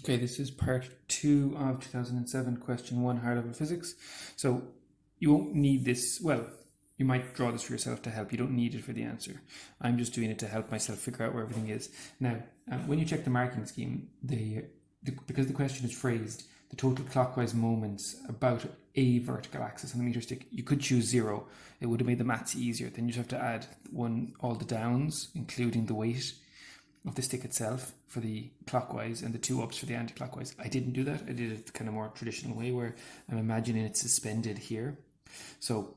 Okay, this is part 2 of 2007, question 1, higher level physics. So you won't need this, well, you might draw this for yourself to help. You don't need it for the answer. I'm just doing it to help myself figure out where everything is. Now, when you check the marking scheme, because the question is phrased, the total clockwise moments about a vertical axis on the meter stick, you could choose 0. It would have made the maths easier. Then you'd have to add all the downs, including the weight of the stick itself for the clockwise and the 2 ups for the anti-clockwise. I didn't do that. I did it kind of more traditional way where I'm imagining it's suspended here. So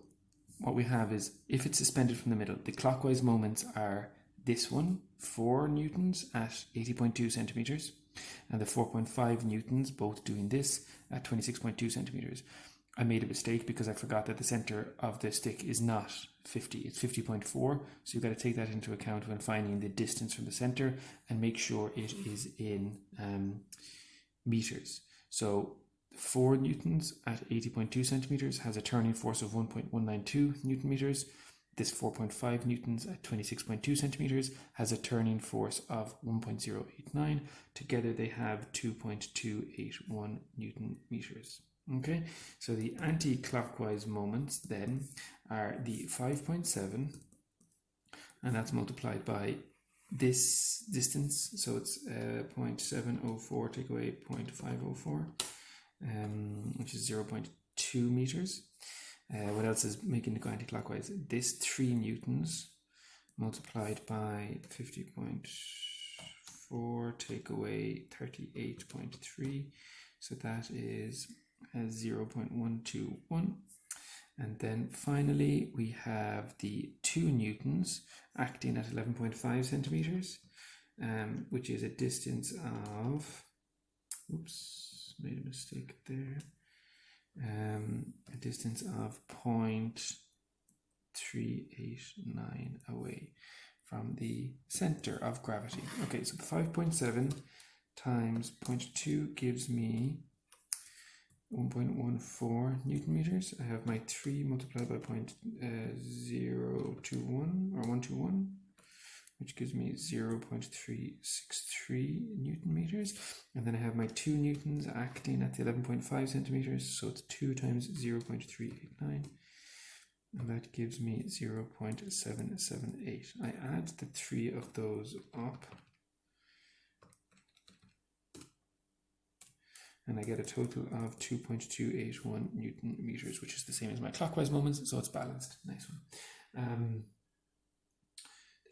what we have is, if it's suspended from the middle, the clockwise moments are this one, 4 newtons at 80.2 centimeters, and the 4.5 newtons, both doing this at 26.2 centimeters. I made a mistake because I forgot that the center of the stick is not 50, it's 50.4. So you've got to take that into account when finding the distance from the center and make sure it is in meters. So 4 newtons at 80.2 centimeters has a turning force of 1.192 newton meters. This 4.5 newtons at 26.2 centimeters has a turning force of 1.089. Together they have 2.281 newton meters. Okay, so the anti-clockwise moments then are the 5.7, and that's multiplied by this distance, so it's 0.704 take away 0.504, which is 0.2 meters. What else is making it go anti-clockwise? This 3 newtons multiplied by 50.4 take away 38.3, so that is 0.121. And then finally we have the 2 newtons acting at 11.5 centimeters, which is a distance of, oops, made a mistake there, a distance of 0.389 away from the center of gravity. Okay, so the 5.7 times 0.2 gives me 1.14 newton meters. I have my 3 multiplied by 0.021 or 121, which gives me 0.363 newton meters. And then I have my 2 newtons acting at the 11.5 centimeters, so it's 2 times 0.389, and that gives me 0.778. I add the 3 of those up, and I get a total of 2.281 newton meters, which is the same as my clockwise moments, so it's balanced. Nice one.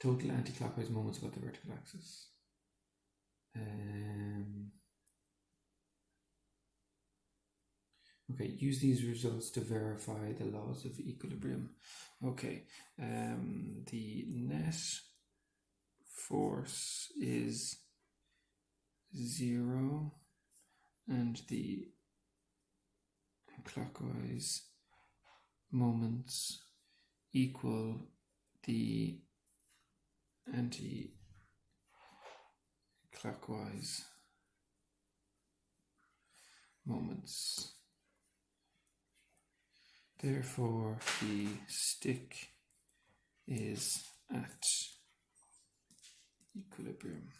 Total anti-clockwise moments about the vertical axis. Okay, use these results to verify the laws of equilibrium. Okay, the net force is 0, and the clockwise moments equal the anti-clockwise moments. Therefore, the stick is at equilibrium.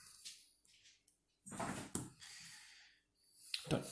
Done.